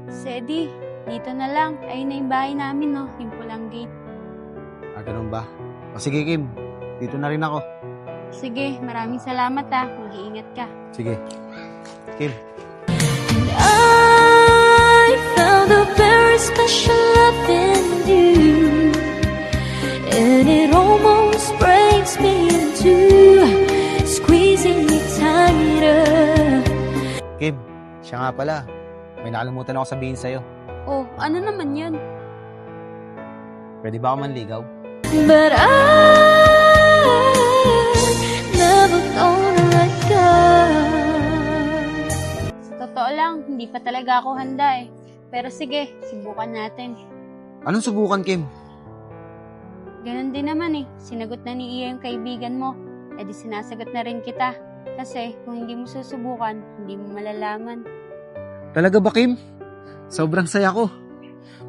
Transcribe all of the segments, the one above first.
Sedi, dito na lang. Ayun na yung bahay namin, no? Yung pulang gate. Ganun ba? O sige, Kim. Dito na rin ako. Sige, maraming salamat ah. Mag-iingat ka. Sige. Kim. I found a very special love in you, and it almost breaks me in two, squeezing me tighter. Kim, siya nga pala. May nakalimutan ako sabihin sa'yo. Oh, ano naman yun? Pwede ba ako manligaw? But I never gonna let go. Sa totoo lang, hindi pa talaga ako handa eh. Pero sige, subukan natin. Anong subukan, Kim? Ganon din naman eh. Sinagot na ni Iya yung kaibigan mo. E di sinasagot na rin kita. Kasi kung hindi mo susubukan, hindi mo malalaman. Talaga ba, Kim? Sobrang saya ko.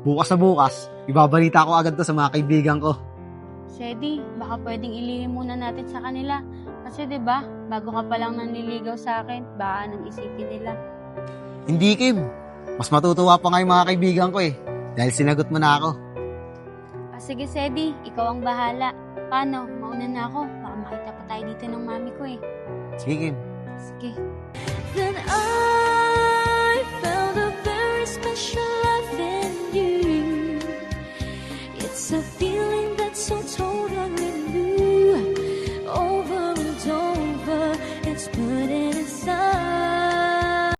Bukas na bukas, ibabalita ko agad to sa mga kaibigan ko. Sedi, baka pwedeng ilihim muna natin sa kanila. Kasi 'di ba, bago ka pa lang nanliligaw sa akin, baka anong isipin nila. Hindi, Kim. Mas matutuwa pa nga yung mga kaibigan ko eh. Dahil sinagot mo na ako. Sige Sedi, ikaw ang bahala. Paano? Mauna na ako. Baka makita pa tayo dito ng mami ko eh. Sige, Kim. Sige. Then I found a very special love in you. It's a feeling that's so totally new. Over and over, it's putting aside.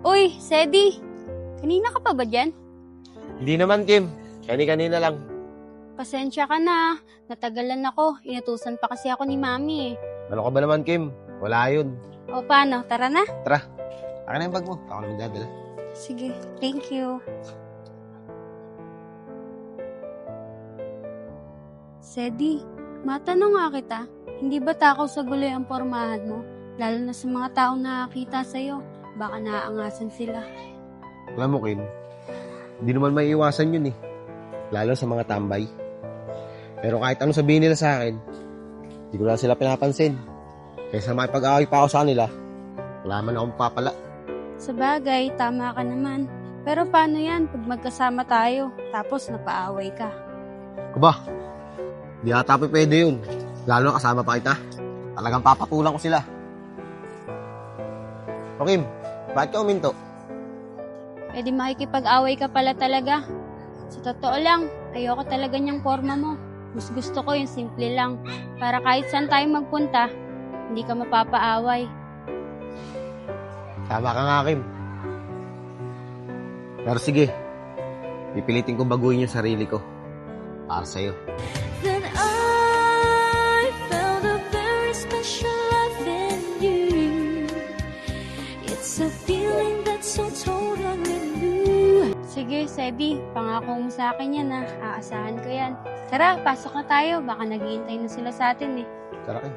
Uy, Sedi! Kanina ka pa ba dyan? Hindi naman, Kim. Kanina lang. Pasensya ka na. Natagalan ako. Inutusan pa kasi ako ni mami eh. Ano ka ba naman, Kim? Wala yun. O paano? Tara na? Akin na yung bag mo. Ako na magdadala. Sige, thank you. Sedi, matanong nga kita, hindi ba takaw sa guloy ang pormahan mo? Lalo na sa mga taong nakakita sa'yo, baka naaangasan sila. Alam mo, Kim, hindi naman maiiwasan yun eh. Lalo sa mga tambay. Pero kahit anong sabihin nila sa akin, hindi ko na sila pinapansin. Kaysa makipag-away pa ako sa kanila, wala man akong papala. Sa bagay, tama ka naman. Pero paano yan pag magkasama tayo, tapos napaaway ka? Aba, di ata pa pwede yun. Lalo na kasama pa kita. Talagang papatulang ko sila. O Kim, bakit ka uminto? E di makikipag-away ka pala talaga. Sa totoo lang, ayoko talaga niyang forma mo. Mas gusto ko yung simple lang. Para kahit saan tayo magpunta, hindi ka mapapaaway. Tama ka nga, Kim. Pero sige, pipilitin ko baguhin yung sarili ko. Para sa'yo. Then I found a very special love in you. It's a feeling that's so totally new. Sige, Sedi, pangako mo sa akin yan ha. Aasahan ko yan. Tara, pasok na tayo. Baka naghihintay na sila sa atin eh. Tara, Kim.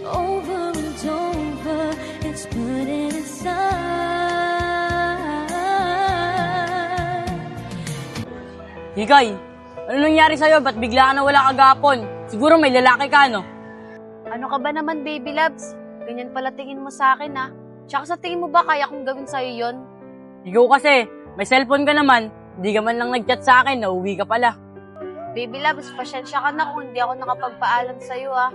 Over and over, it's putting aside. Hikay, ano nangyari sa'yo? Ba't bigla ka nawala kagapon? Siguro may lalaki ka, no? Ano ka ba naman, baby loves? Ganyan pala tingin mo sa akin, ha? Tsaka sa tingin mo ba kaya kong gawin sa'yo yon? Ikaw kasi, may cellphone ka naman, hindi ka man lang nag-chat sa akin, nauwi ka pala. Baby loves, pasyensya ka na kung hindi ako nakapagpaalam sa'yo, ha?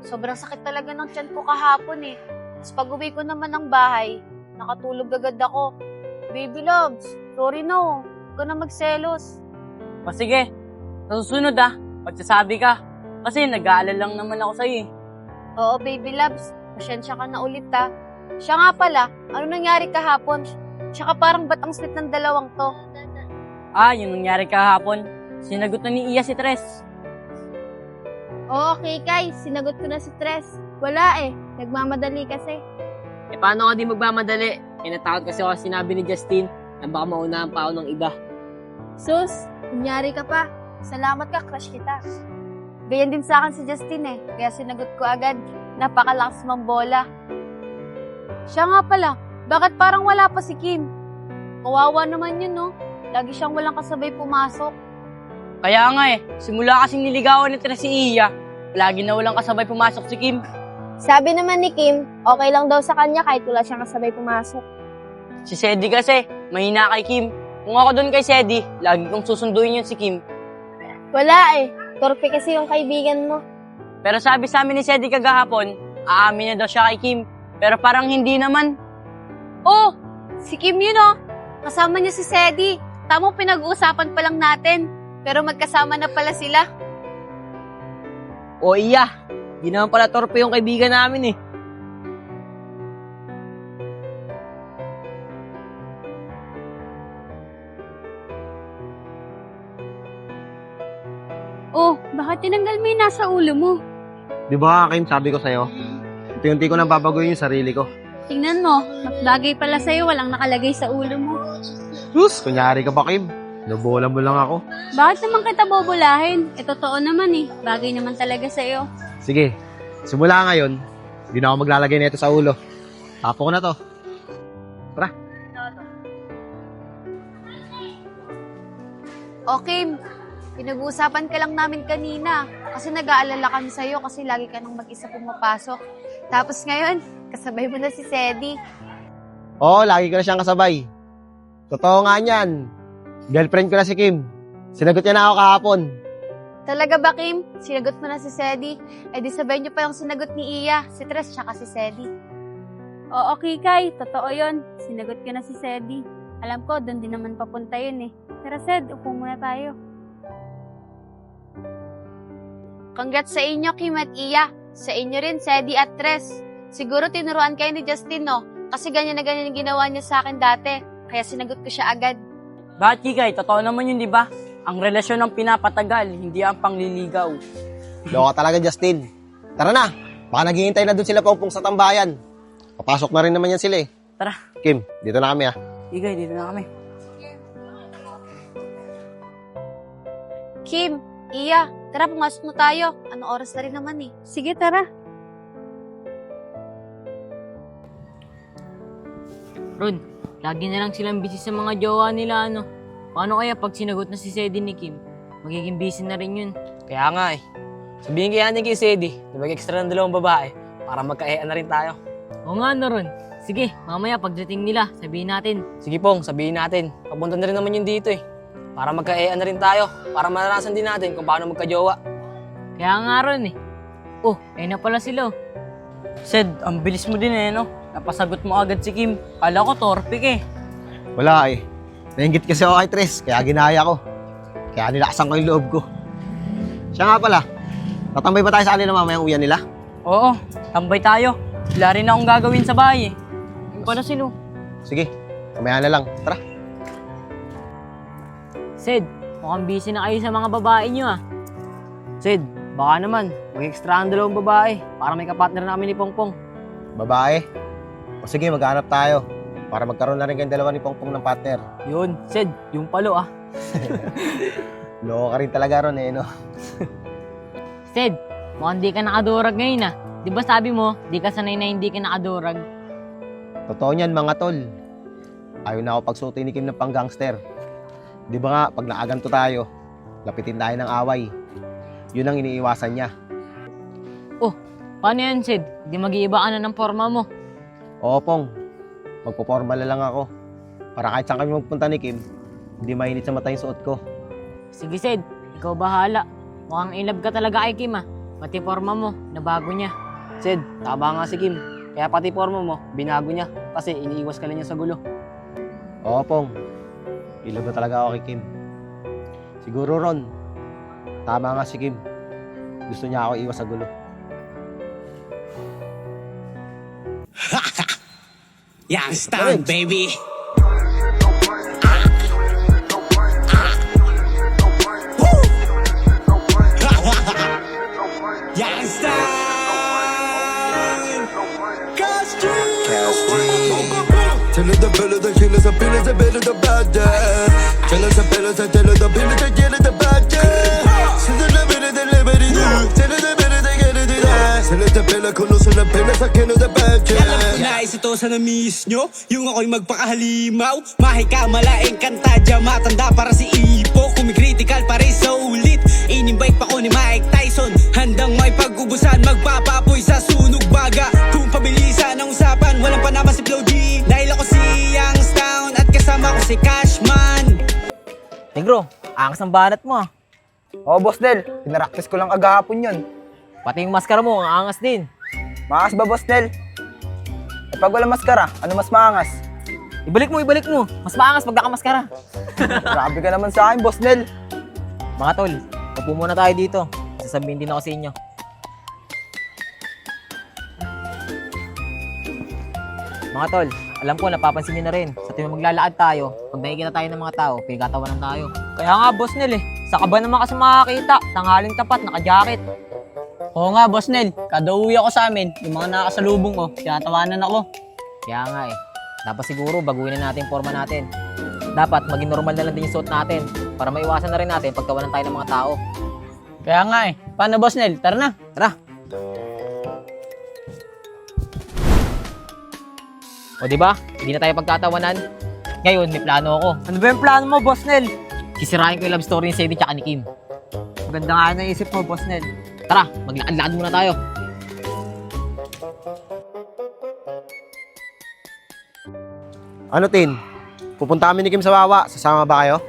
Sobrang sakit talaga ng tiyan ko kahapon, eh. Tapos pag uwi ko naman ng bahay, nakatulog agad ako. Baby loves, sorry no. Huwag ka na magselos. O sige, sa susunod magsasabi ka. Kasi nag-aalala lang naman ako sa'yo eh. Oo, baby loves, pasyensya ka na ulit, ha? Siya nga pala, ano nangyari kahapon? Tsaka parang ba't ang sweet ng dalawang to? Yung nangyari kahapon, sinagot na ni Iya si Tres. Oo, okay, Kai. Sinagot ko na si Tres. Wala eh. Nagmamadali kasi. Paano ka di magmamadali? Natakot kasi ako sinabi ni Justin na baka maunahan pa ako ng iba. Sus, kunyari ka pa. Salamat ka, crush kita. Ganyan din sa akin si Justin eh. Kaya sinagot ko agad. Napakalakas mambola. Siya nga pala, bakit parang wala pa si Kim? Kawawa naman yun, no? Lagi siyang walang kasabay pumasok. Kaya nga simula kasing niligawan ni Tres si Iya, lagi na walang kasabay pumasok si Kim. Sabi naman ni Kim, okay lang daw sa kanya kahit wala siyang kasabay pumasok. Si Sedi kasi, mahina kay Kim. Kung ako doon kay Sedi, lagi kong susunduin yun si Kim. Wala torpe kasi yung kaibigan mo. Pero sabi sa amin ni Sedi kagahapon, aamin na daw siya kay Kim. Pero parang hindi naman. Oh, si Kim yun oh. Kasama niya si Sedi. Tamang pinag-uusapan pa lang natin. Pero magkasama na pala sila. O Iya, di naman pala torpe yung kaibigan namin Oh, bakit tinanggal mo yung nasa ulo mo? Di ba, Kim, sabi ko sa'yo, unti-unti ko nang babaguhin yung sarili ko. Tingnan mo, mas bagay pala sa'yo, walang nakalagay sa ulo mo. Sus, kunyari ka pa, Kim. Nabola mo lang ako. Bakit naman kita bobolahin? Totoo naman bagay naman talaga sa'yo. Sige, simula ngayon, hindi na ako maglalagay nito sa ulo. Tapo ko na to. Tara. O Kim, pinag-uusapan ka lang namin kanina. Kasi nag-aalala kami sa'yo kasi lagi ka nang mag-isa pumapasok. Tapos ngayon, kasabay mo na si Sedi. Oo, lagi ko na siyang kasabay. Totoo nga niyan. Girlfriend ko na si Kim. Sinagot niya na ako kahapon. Talaga ba, Kim? Sinagot mo na si Sedi? Eh di sabay niyo pa yung sinagot ni Iya, si Tres tsaka si Sedi. Oo, Kikay, totoo yon. Sinagot ko na si Sedi. Alam ko, doon din naman papunta yun Tara, Sed, upo muna tayo. Congrats sa inyo, Kim at Iya. Sa inyo rin, Sedi at Tres. Siguro tinuruan kayo ni Justin, no? Kasi ganyan na ganyan yung ginawa niya sa akin dati. Kaya sinagot ko siya agad. Bakit Kikay? Totoo naman yun, di ba? Ang relasyon ng pinapatagal, hindi ang pangliligaw. Loko talaga, Justin. Tara na. Baka naghihintay na doon sila Pongpong sa tambayan. Papasok na rin naman yan sila Tara. Kim, dito na kami Kikay, dito na kami. Kim, Iya, tara pumasok na tayo. Anong oras na rin naman Sige, tara. Ron, lagi na lang silang busy sa mga jowa nila, Paano kaya pag sinagot na si Sedi ni Kim? Magiging busy na rin yun. Kaya nga Sabihin kaya natin kay Sedi na mag-extra ng 2 babae para magka-ean na rin tayo. Oo nga, Ron. Sige, mamaya pagdating nila, sabihin natin. Sige Pong, sabihin natin. Papunta na rin naman yun dito Para magka-ean na rin tayo. Para maranasan din natin kung paano magka-jowa. Kaya nga, Ron Oh, ayun na pala sila. Sed, ang bilis mo din Napasagot mo agad si Kim. Kala ko torpik Wala Nainggit kasi ako kay Tres, kaya ginaya ko. Kaya nilakasan ko yung loob ko. Siya nga pala, tatambay ba tayo sa kanila mamayang uyan nila? Oo, tambay tayo. Wala rin akong gagawin sa bahay Yung pala sila. Sige, kamaya na lang. Tara. Sed, mukhang busy na kayo sa mga babae nyo Sed, baka naman, mag-extra ang 2 babae para may kapartner namin ni Pongpong. Babae. O sige, maghanap tayo. Para magkaroon na rin kayong 2 ni Pongpong ng partner. Yun, Sed, yung palo Loko ka rin talaga ron no? Sed, mukhang di ka nakadurag ngayon Di ba sabi mo, di ka sanay na hindi ka nakadurag? Totoo niyan mga tol. Ayaw na ako pagsuti ni Kim ng pang-gangster. Di ba nga, pag nakaganto tayo, lapitin tayo ng away. Yun ang iniiwasan niya. Oh, paano yan, Sed? Di mag-iiba ka na ng forma mo. Oo, Pong. Magpo-formal na lang ako. Para kahit saan kami magpunta ni Kim, hindi mainit sa mata yung suot ko. Sige, Sed. Ikaw bahala. Mukhang in love ka talaga kay Kim Pati forma mo, nabago niya. Sed, tama nga si Kim. Kaya pati forma mo, binago niya. Kasi iniiwas ka na niya sa gulo. Oo, Pong. Ilog na talaga ako kay Kim. Siguro ron, tama nga si Kim. Gusto niya ako iwas sa gulo. Youngstown, baby. Till the belly, the killers, the pillars, the belly, the bad. Tell us the pillars, tell us the pillars, the killers, the bad. See the liberty, the liberty, tell us the belly, the get it. Tell us the pillar, cool, so the pillars, the killers, the bad. Nice to sa na-miss nyo. Yung ako'y magpakahalimaw. Mahika, malaing kanta, dya matanda para si Ipo. Kumikritical pa rin sa ulit. Inimbike pa ko ni Mike Tyson. Handang may pag-ubusan, magpapapoy sa sunog baga. Kung pabilisan ang usapan, walang panama si Flo G. Dahil ako si Youngstown at kasama ko si Cashman. Negro, angas ng banat mo ah. Oo, Boss Nel. Pinaraktis ko lang agahapon yun. Pati yung maskara mo, ang angas din. Maangas ba, Boss Nel? Eh, pag wala maskara, ano mas maangas? Ibalik mo. Mas maangas pag nakamaskara. Grabe ka naman sa akin, Boss Nel. Mga tol, upo muna tayo dito. Sasabihin din ako sa inyo. Mga tol, alam ko napapansin nyo na rin. Sa tuwing maglalakad tayo, pag nakikita tayo ng mga tao, pinagkatawanan tayo. Kaya nga, Boss Nel eh. Sa kaba naman kasi makakita. Tanghaling tapat, naka-jacket. Oo nga, Boss Nel. Kada uwi ako sa amin, yung mga nakakasalubong ko, tinatawanan ako. Kaya nga eh. Dapat siguro baguhin na natin yung forma natin. Dapat maging normal na lang din yung suot natin para maiwasan na rin natin pagtawanan tayo ng mga tao. Kaya nga eh. Paano, Boss Nel? Tara na. Tara! O diba? Hindi na tayo pagtatawanan. Ngayon, may plano ako. Ano ba yung plano mo, Boss Nel? Sisirain ko yung love story ni Sedi tsaka ni Kim. Maganda nga naisip mo, Boss Nel. Tara, maglakad-lakad muna tayo. Ano, Tin? Pupunta kami ni Kim sa Wawa. Sasama ba kayo?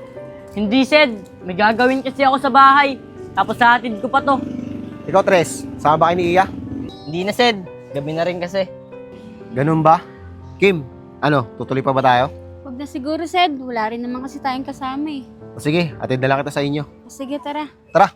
Hindi, Sed. May gagawin kasi ako sa bahay. Tapos hatid ko pa to. Ikaw, Tres. Sama ba kayo ni Iya? Hindi na, Sed. Gabi na rin kasi. Ganun ba? Kim, ano, tutuloy pa ba tayo? Huwag na siguro, Sed. Wala rin naman kasi tayong kasama eh. O sige, atid na lang kita sa inyo. Sige, tara. Tara!